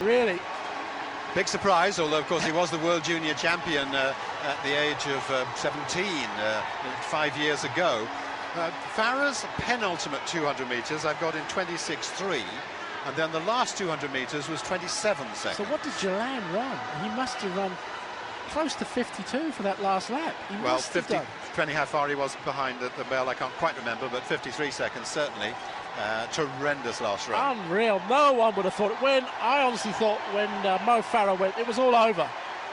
really. Big surprise, although of course he was the World Junior Champion at the age of 17 5 years ago. Farah's penultimate 200 metres I've got in 26.3, and then the last 200 metres was 27 seconds. So what did Jeilan run? He must have run close to 52 for that last lap. Well, 50, depending how far he was behind the bell, I can't quite remember, but 53 seconds certainly. Tremendous last run. Unreal. No one would have thought it. I honestly thought when Mo Farah went, it was all over.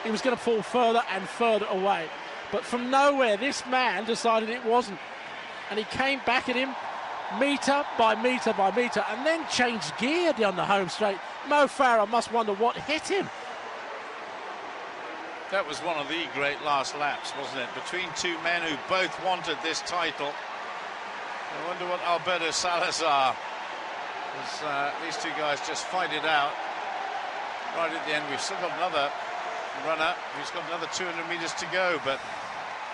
He was going to fall further and further away. But from nowhere, this man decided it wasn't. And he came back at him metre by metre by metre and then changed gear down the home straight. Mo Farah must wonder what hit him. That was one of the great last laps, wasn't it? Between two men who both wanted this title. I wonder what Alberto Salazar, these two guys just fight it out right at the end. We've still got another runner who's got another 200 metres to go, but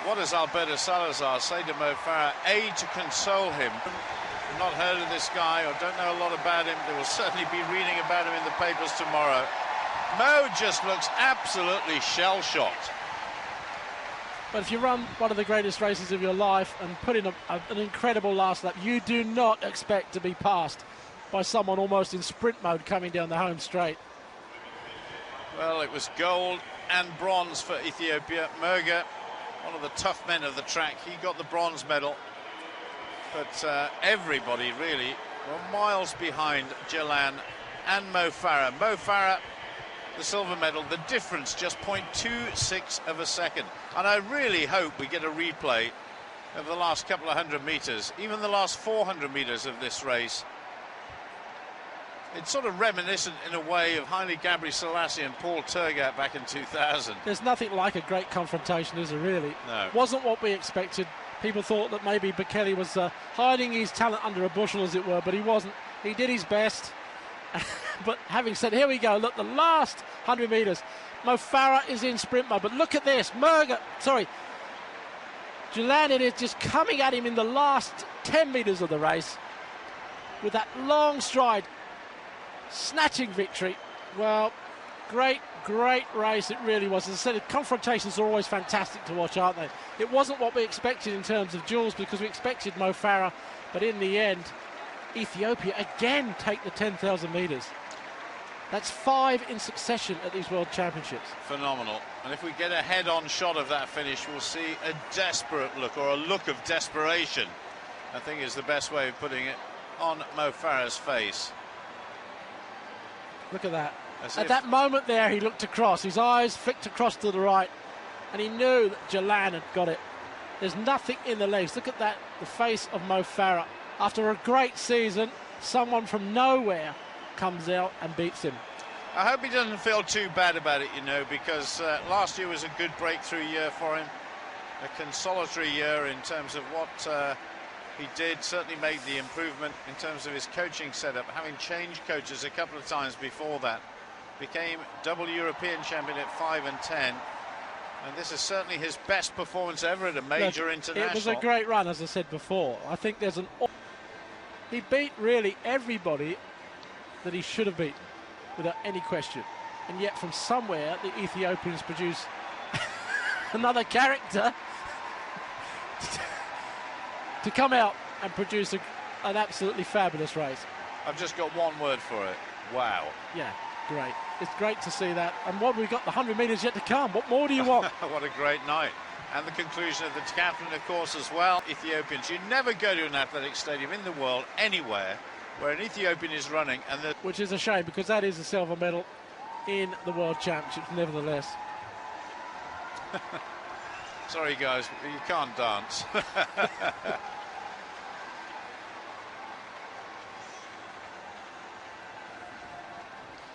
what does Alberto Salazar say to Mo Farah? A, to console him. I've not heard of this guy or don't know a lot about him. They will certainly be reading about him in the papers tomorrow. Mo just looks absolutely shell-shocked. But if you run one of the greatest races of your life and put in an incredible last lap, you do not expect to be passed by someone almost in sprint mode coming down the home straight. Well, it was gold and bronze for Ethiopia. Merga, one of the tough men of the track, he got the bronze medal. But everybody really were miles behind Jeilan and Mo Farah. Mo Farah, the silver medal, the difference just 0.26 of a second. And I really hope we get a replay of the last couple of 100 metres, even the last 400 metres of this race. It's sort of reminiscent in a way of Haile Gebrselassie and Paul Tergat back in 2000. There's nothing like a great confrontation, is there really? No. Wasn't what we expected. People thought that maybe Bekele was hiding his talent under a bushel, as it were, but he wasn't. He did his best. But having said, here we go, look, the last 100 metres. Mo Farah is in sprint mode, but look at this. Jeilan is just coming at him in the last 10 metres of the race with that long stride, snatching victory. Well, great race it really was. As I said, confrontations are always fantastic to watch, aren't they? It wasn't what we expected in terms of duels because we expected Mo Farah, but in the end, Ethiopia again take the 10,000 metres. That's 5 in succession at these World Championships. Phenomenal. And if we get a head-on shot of that finish, we'll see a desperate look, or a look of desperation, I think is the best way of putting it, on Mo Farah's face. Look at that. At that moment there, he looked across. His eyes flicked across to the right, and he knew that Jeilan had got it. There's nothing in the legs. Look at that, the face of Mo Farah. After a great season, someone from nowhere comes out and beats him. I hope he doesn't feel too bad about it, you know, because last year was a good breakthrough year for him. A consolatory year in terms of what he did. Certainly made the improvement in terms of his coaching setup, having changed coaches a couple of times before that. Became double European champion at 5 and 10. And this is certainly his best performance ever at a major international. It was a great run, as I said before. I think he beat really everybody that he should have beaten, without any question. And yet from somewhere, the Ethiopians produce another character to come out and produce an absolutely fabulous race. I've just got one word for it. Wow. Yeah, great. It's great to see that. And what we've got, the 100 metres yet to come. What more do you want? What a great night. And the conclusion of the decathlon, of course, as well. Ethiopians, you never go to an athletic stadium in the world, anywhere, where an Ethiopian is running. Which is a shame, because that is a silver medal in the World Championships, nevertheless. Sorry, guys, you can't dance.